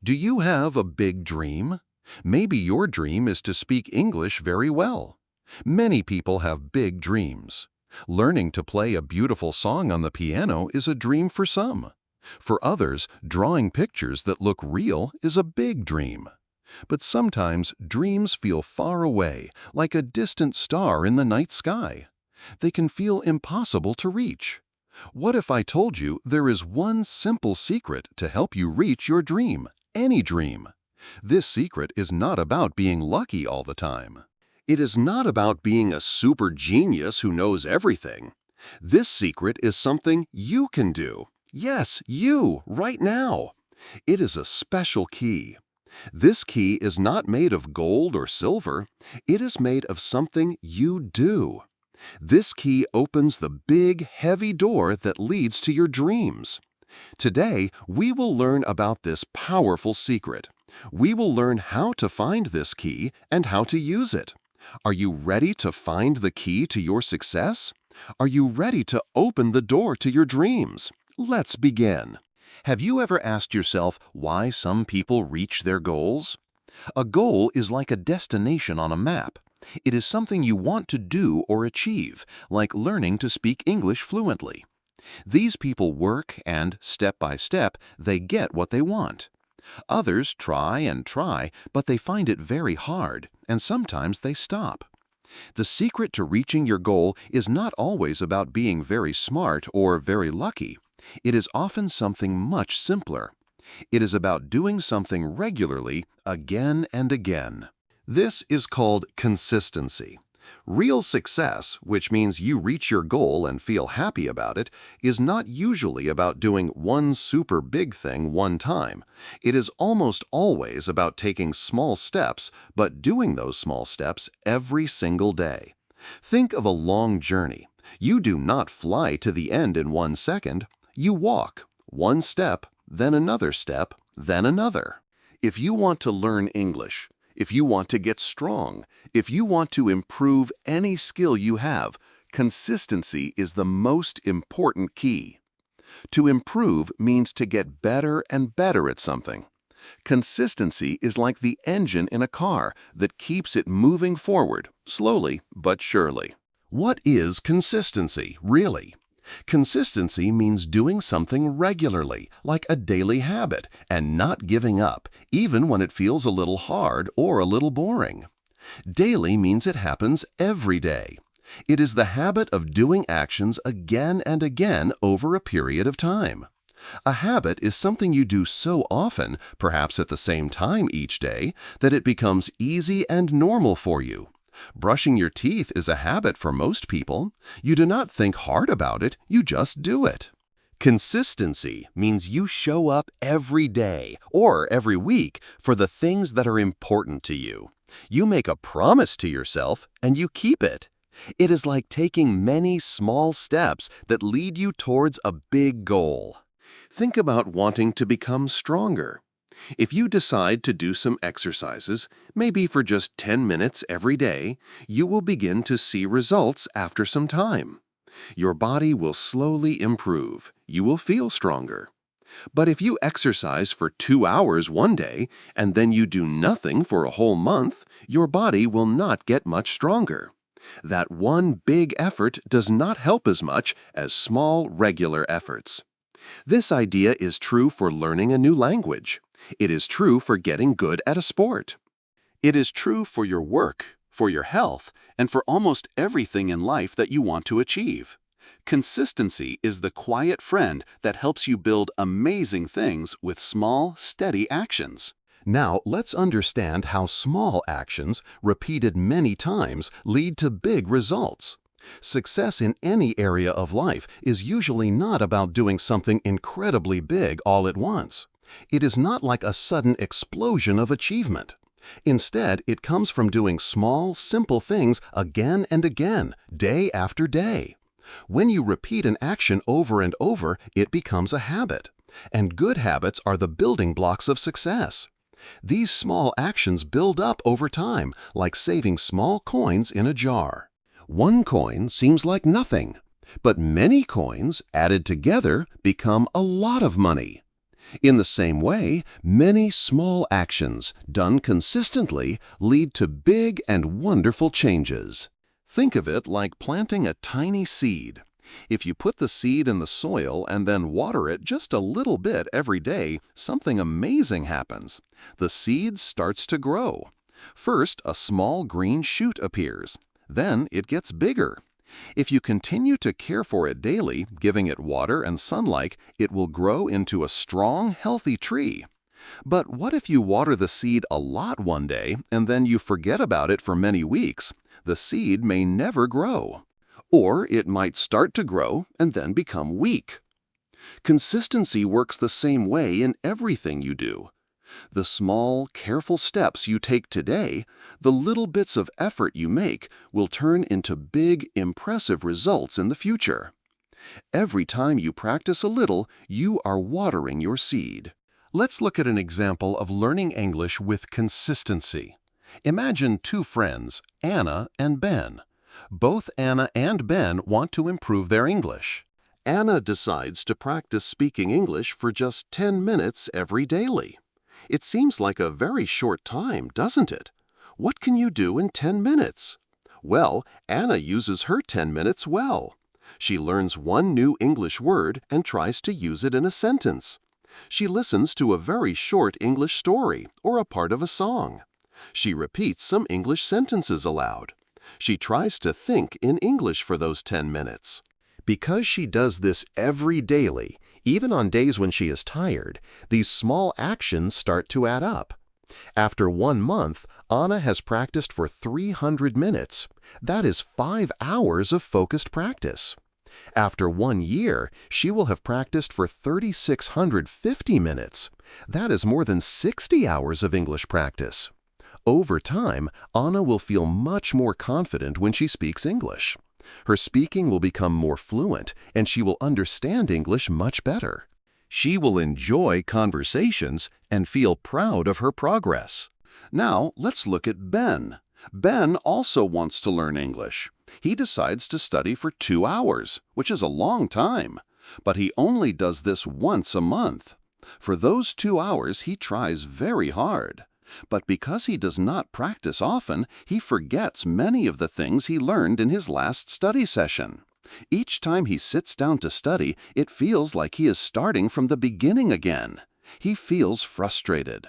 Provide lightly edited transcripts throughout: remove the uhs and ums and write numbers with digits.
Do you have a big dream? Maybe your dream is to speak English very well. Many people have big dreams. Learning to play a beautiful song on the piano is a dream for some. For others, drawing pictures that look real is a big dream. But sometimes dreams feel far away, like a distant star in the night sky. They can feel impossible to reach. What if I told you there is one simple secret to help you reach your dream, any dream? This secret is not about being lucky all the time. It is not about being a super genius who knows everything. This secret is something you can do. Yes, you, right now. It is a special key. This key is not made of gold or silver. It is made of something you do. This key opens the big, heavy door that leads to your dreams. Today, we will learn about this powerful secret. We will learn how to find this key and how to use it. Are you ready to find the key to your success? Are you ready to open the door to your dreams? Let's begin. Have you ever asked yourself why some people reach their goals? A goal is like a destination on a map. It is something you want to do or achieve, like learning to speak English fluently. These people work and, step by step, they get what they want. Others try and try, but they find it very hard, and sometimes they stop. The secret to reaching your goal is not always about being very smart or very lucky. It is often something much simpler. It is about doing something regularly, again and again. This is called consistency. Real success, which means you reach your goal and feel happy about it, is not usually about doing one super big thing one time. It is almost always about taking small steps, but doing those small steps every single day. Think of a long journey. You do not fly to the end in 1 second. You walk, one step, then another step, then another. If you want to learn English, if you want to get strong, if you want to improve any skill you have, consistency is the most important key. To improve means to get better and better at something. Consistency is like the engine in a car that keeps it moving forward, slowly but surely. What is consistency, really? Consistency means doing something regularly, like a daily habit, and not giving up, even when it feels a little hard or a little boring. Daily means it happens every day. It is the habit of doing actions again and again over a period of time. A habit is something you do so often, perhaps at the same time each day, that it becomes easy and normal for you. Brushing your teeth is a habit for most people. You do not think hard about it, you just do it. Consistency means you show up every day or every week for the things that are important to you. You make a promise to yourself and you keep it. It is like taking many small steps that lead you towards a big goal. Think about wanting to become stronger. If you decide to do some exercises, maybe for just 10 minutes every day, you will begin to see results after some time. Your body will slowly improve. You will feel stronger. But if you exercise for 2 hours one day and then you do nothing for a whole month, your body will not get much stronger. That one big effort does not help as much as small, regular efforts. This idea is true for learning a new language. It is true for getting good at a sport. It is true for your work, for your health, and for almost everything in life that you want to achieve. Consistency is the quiet friend that helps you build amazing things with small, steady actions. Now, let's understand how small actions, repeated many times, lead to big results. Success in any area of life is usually not about doing something incredibly big all at once. It is not like a sudden explosion of achievement. Instead, it comes from doing small, simple things again and again, day after day. When you repeat an action over and over, it becomes a habit. And good habits are the building blocks of success. These small actions build up over time, like saving small coins in a jar. One coin seems like nothing, but many coins added together become a lot of money. In the same way, many small actions done consistently lead to big and wonderful changes. Think of it like planting a tiny seed. If you put the seed in the soil and then water it just a little bit every day, something amazing happens. The seed starts to grow. First, a small green shoot appears. Then it gets bigger. If you continue to care for it daily, giving it water and sunlight, it will grow into a strong, healthy tree. But what if you water the seed a lot one day and then you forget about it for many weeks? The seed may never grow. Or it might start to grow and then become weak. Consistency works the same way in everything you do. The small, careful steps you take today, the little bits of effort you make, will turn into big, impressive results in the future. Every time you practice a little, you are watering your seed. Let's look at an example of learning English with consistency. Imagine two friends, Anna and Ben. Both Anna and Ben want to improve their English. Anna decides to practice speaking English for just 10 minutes every daily. It seems like a very short time, doesn't it? What can you do in 10 minutes? Well, Anna uses her 10 minutes well. She learns one new English word and tries to use it in a sentence. She listens to a very short English story or a part of a song. She repeats some English sentences aloud. She tries to think in English for those 10 minutes. Because she does this every daily, even on days when she is tired, these small actions start to add up. After 1 month, Anna has practiced for 300 minutes. That is 5 hours of focused practice. After 1 year, she will have practiced for 3,650 minutes. That is more than 60 hours of English practice. Over time, Anna will feel much more confident when she speaks English. Her speaking will become more fluent, and she will understand English much better. She will enjoy conversations and feel proud of her progress. Now, let's look at Ben. Ben also wants to learn English. He decides to study for 2 hours, which is a long time. But he only does this once a month. For those 2 hours, he tries very hard. But because he does not practice often, he forgets many of the things he learned in his last study session. Each time he sits down to study, it feels like he is starting from the beginning again. He feels frustrated.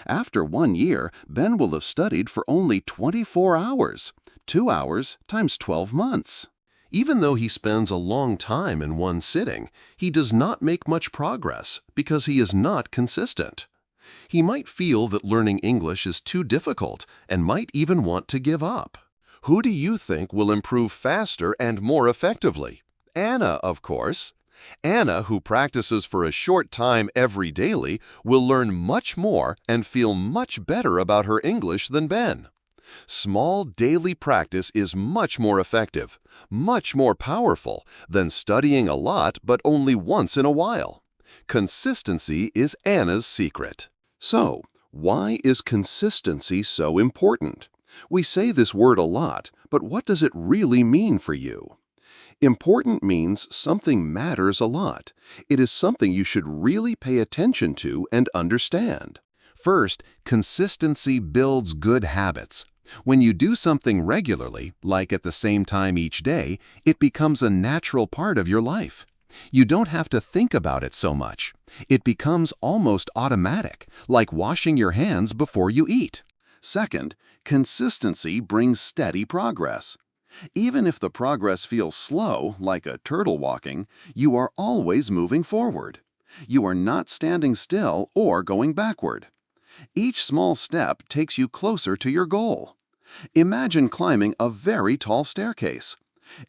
After 1 year, Ben will have studied for only 24 hours. 2 hours times 12 months. Even though he spends a long time in one sitting, he does not make much progress because he is not consistent. He might feel that learning English is too difficult and might even want to give up. Who do you think will improve faster and more effectively? Anna, of course. Anna, who practices for a short time every daily, will learn much more and feel much better about her English than Ben. Small daily practice is much more effective, much more powerful than studying a lot but only once in a while. Consistency is Anna's secret. So, why is consistency so important? We say this word a lot, but what does it really mean for you? Important means something matters a lot. It is something you should really pay attention to and understand. First, consistency builds good habits. When you do something regularly, like at the same time each day, it becomes a natural part of your life. You don't have to think about it so much. It becomes almost automatic, like washing your hands before you eat. Second, consistency brings steady progress. Even if the progress feels slow, like a turtle walking, you are always moving forward. You are not standing still or going backward. Each small step takes you closer to your goal. Imagine climbing a very tall staircase.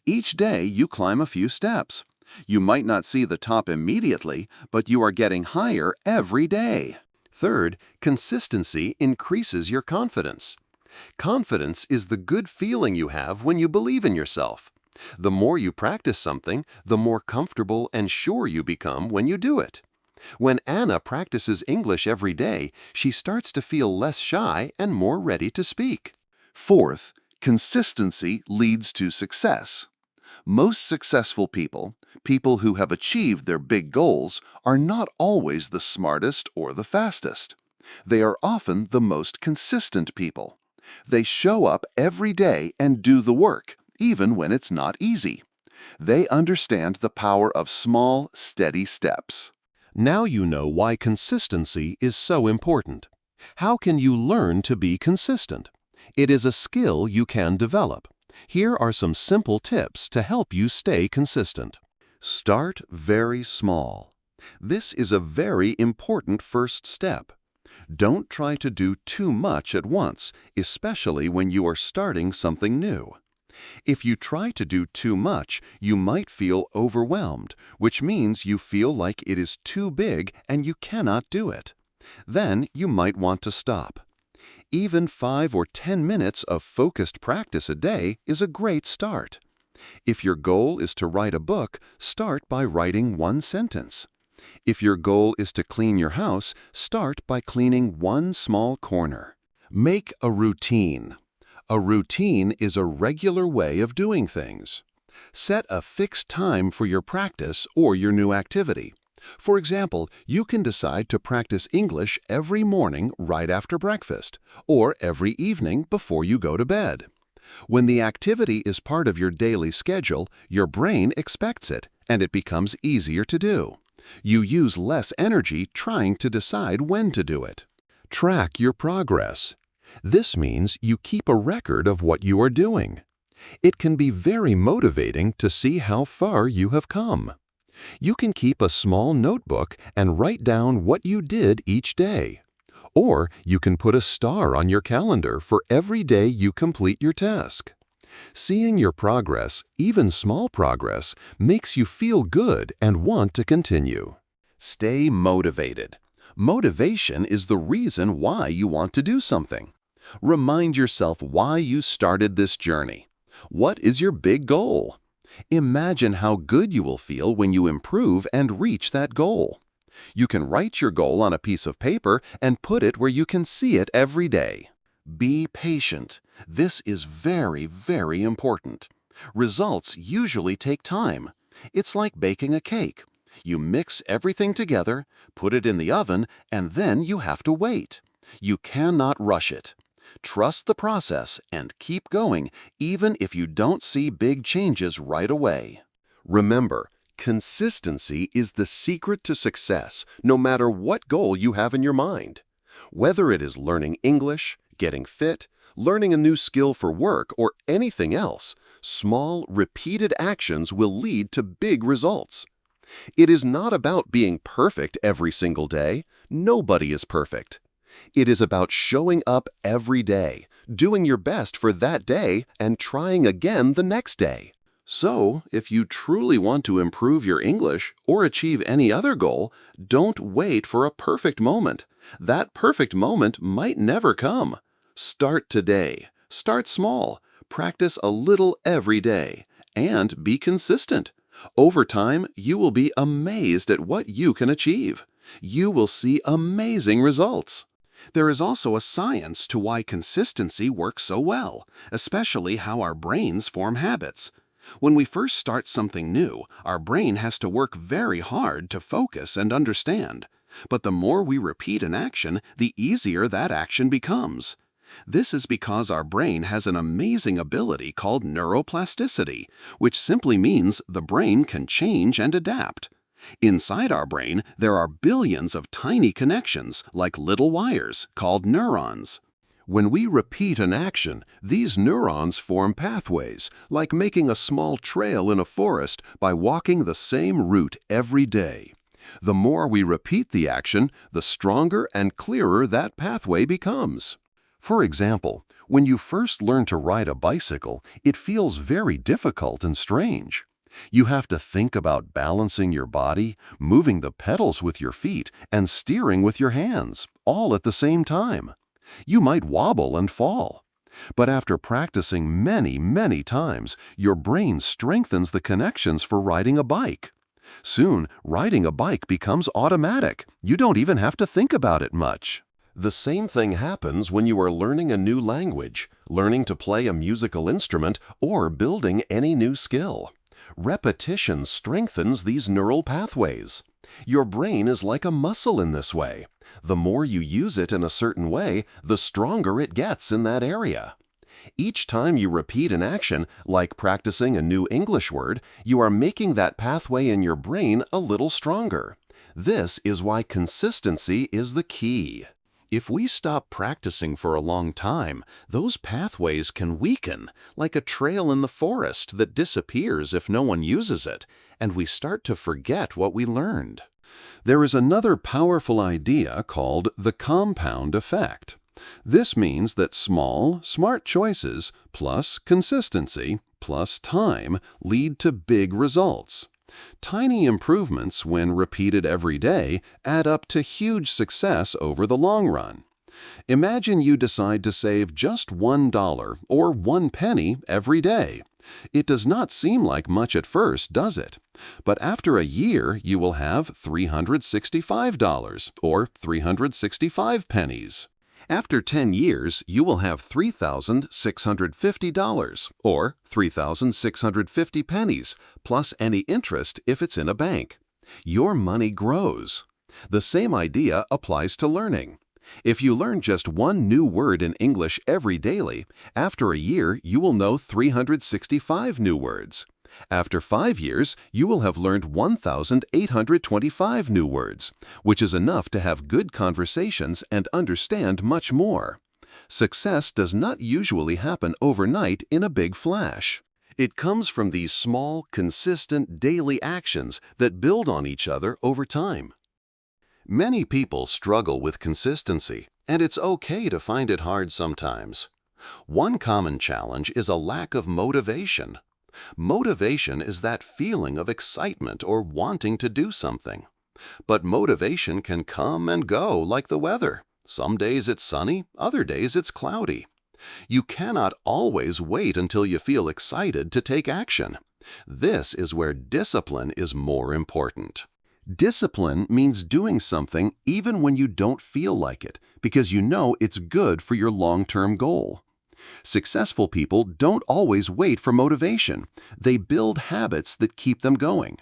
Each day you climb a few steps. You might not see the top immediately, but you are getting higher every day. Third, consistency increases your confidence. Confidence is the good feeling you have when you believe in yourself. The more you practice something, the more comfortable and sure you become when you do it. When Anna practices English every day, she starts to feel less shy and more ready to speak. Fourth, consistency leads to success. Most successful people, People who have achieved their big goals are not always the smartest or the fastest. They are often the most consistent people. They show up every day and do the work, even when it's not easy. They understand the power of small, steady steps. Now you know why consistency is so important. How can you learn to be consistent? It is a skill you can develop. Here are some simple tips to help you stay consistent. Start very small. This is a very important first step. Don't try to do too much at once, especially when you are starting something new. If you try to do too much, you might feel overwhelmed, which means you feel like it is too big and you cannot do it. Then you might want to stop. Even 5 or 10 minutes of focused practice a day is a great start. If your goal is to write a book, start by writing one sentence. If your goal is to clean your house, start by cleaning one small corner. Make a routine. A routine is a regular way of doing things. Set a fixed time for your practice or your new activity. For example, you can decide to practice English every morning right after breakfast, or every evening before you go to bed. When the activity is part of your daily schedule, your brain expects it, and it becomes easier to do. You use less energy trying to decide when to do it. Track your progress. This means you keep a record of what you are doing. It can be very motivating to see how far you have come. You can keep a small notebook and write down what you did each day. Or you can put a star on your calendar for every day you complete your task. Seeing your progress, even small progress, makes you feel good and want to continue. Stay motivated. Motivation is the reason why you want to do something. Remind yourself why you started this journey. What is your big goal? Imagine how good you will feel when you improve and reach that goal. You can write your goal on a piece of paper and put it where you can see it every day. Be patient. This is very, very important. Results usually take time. It's like baking a cake. You mix everything together, put it in the oven, and then you have to wait. You cannot rush it. Trust the process and keep going, even if you don't see big changes right away. Remember, consistency is the secret to success, no matter what goal you have in your mind. Whether it is learning English, getting fit, learning a new skill for work, or anything else, small, repeated actions will lead to big results. It is not about being perfect every single day. Nobody is perfect. It is about showing up every day, doing your best for that day, and trying again the next day. So, if you truly want to improve your English or achieve any other goal, don't wait for a perfect moment. That perfect moment might never come. Start today. Start small. Practice a little every day. And be consistent. Over time, you will be amazed at what you can achieve. You will see amazing results. There is also a science to why consistency works so well, especially how our brains form habits. When we first start something new, our brain has to work very hard to focus and understand. But the more we repeat an action, the easier that action becomes. This is because our brain has an amazing ability called neuroplasticity, which simply means the brain can change and adapt. Inside our brain, there are billions of tiny connections, like little wires, called neurons. When we repeat an action, these neurons form pathways, like making a small trail in a forest by walking the same route every day. The more we repeat the action, the stronger and clearer that pathway becomes. For example, when you first learn to ride a bicycle, it feels very difficult and strange. You have to think about balancing your body, moving the pedals with your feet, and steering with your hands, all at the same time. You might wobble and fall. But after practicing many, many times, your brain strengthens the connections for riding a bike. Soon, riding a bike becomes automatic. You don't even have to think about it much. The same thing happens when you are learning a new language, learning to play a musical instrument, or building any new skill. Repetition strengthens these neural pathways. Your brain is like a muscle in this way. The more you use it in a certain way, the stronger it gets in that area. Each time you repeat an action, like practicing a new English word, you are making that pathway in your brain a little stronger. This is why consistency is the key. If we stop practicing for a long time, those pathways can weaken, like a trail in the forest that disappears if no one uses it, and we start to forget what we learned. There is another powerful idea called the compound effect. This means that small, smart choices plus consistency plus time lead to big results. Tiny improvements, when repeated every day, add up to huge success over the long run. Imagine you decide to save just $1 or 1 penny every day. It does not seem like much at first, does it? But after a year, you will have $365 or 365 pennies. After 10 years, you will have $3,650 or 3,650 pennies, plus any interest if it's in a bank. Your money grows. The same idea applies to learning. If you learn just one new word in English every daily, after a year you will know 365 new words. After 5 years, you will have learned 1,825 new words, which is enough to have good conversations and understand much more. Success does not usually happen overnight in a big flash. It comes from these small, consistent daily actions that build on each other over time. Many people struggle with consistency, and it's okay to find it hard sometimes. One common challenge is a lack of motivation. Motivation is that feeling of excitement or wanting to do something. But motivation can come and go like the weather. Some days it's sunny, other days it's cloudy. You cannot always wait until you feel excited to take action. This is where discipline is more important. Discipline means doing something even when you don't feel like it, because you know it's good for your long-term goal. Successful people don't always wait for motivation. They build habits that keep them going.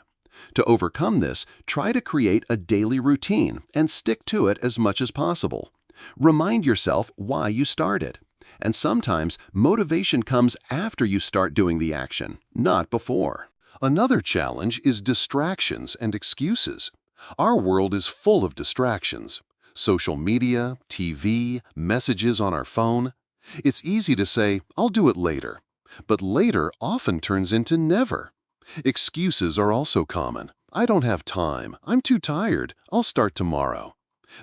To overcome this, try to create a daily routine and stick to it as much as possible. Remind yourself why you started. And sometimes motivation comes after you start doing the action, not before. Another challenge is distractions and excuses. Our world is full of distractions. Social media, TV, messages on our phone. It's easy to say, "I'll do it later." But later often turns into never. Excuses are also common. "I don't have time. I'm too tired. I'll start tomorrow."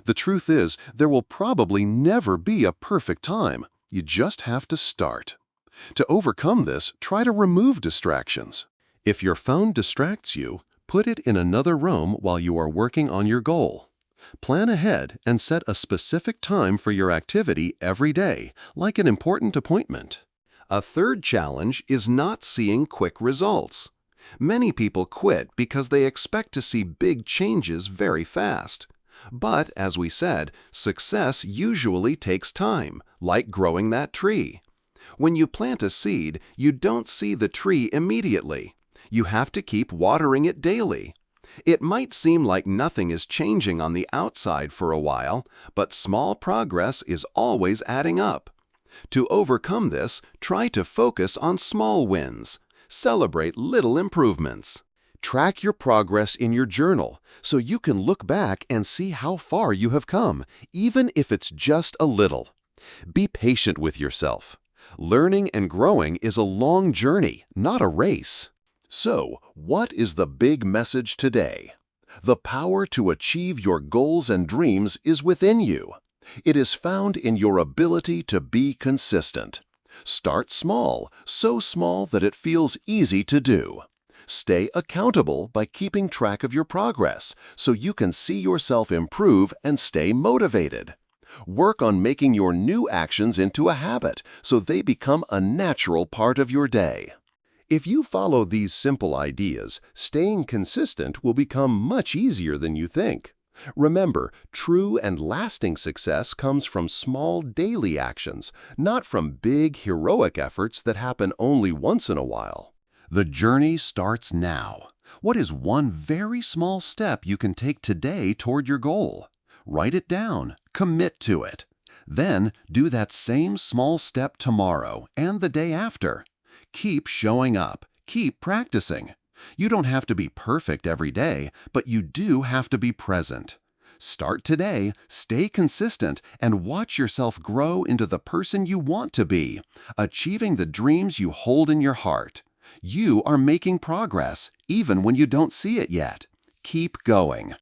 The truth is, there will probably never be a perfect time. You just have to start. To overcome this, try to remove distractions. If your phone distracts you, put it in another room while you are working on your goal. Plan ahead and set a specific time for your activity every day, like an important appointment. A third challenge is not seeing quick results. Many people quit because they expect to see big changes very fast. But, as we said, success usually takes time, like growing that tree. When you plant a seed, you don't see the tree immediately. You have to keep watering it daily. It might seem like nothing is changing on the outside for a while, but small progress is always adding up. To overcome this, try to focus on small wins. Celebrate little improvements. Track your progress in your journal so you can look back and see how far you have come, even if it's just a little. Be patient with yourself. Learning and growing is a long journey, not a race. So, what is the big message today? The power to achieve your goals and dreams is within you. It is found in your ability to be consistent. Start small, so small that it feels easy to do. Stay accountable by keeping track of your progress so you can see yourself improve and stay motivated. Work on making your new actions into a habit so they become a natural part of your day. If you follow these simple ideas, staying consistent will become much easier than you think. Remember, true and lasting success comes from small daily actions, not from big heroic efforts that happen only once in a while. The journey starts now. What is one very small step you can take today toward your goal? Write it down. Commit to it. Then do that same small step tomorrow and the day after. Keep showing up. Keep practicing. You don't have to be perfect every day, but you do have to be present. Start today, stay consistent, and watch yourself grow into the person you want to be, achieving the dreams you hold in your heart. You are making progress, even when you don't see it yet. Keep going.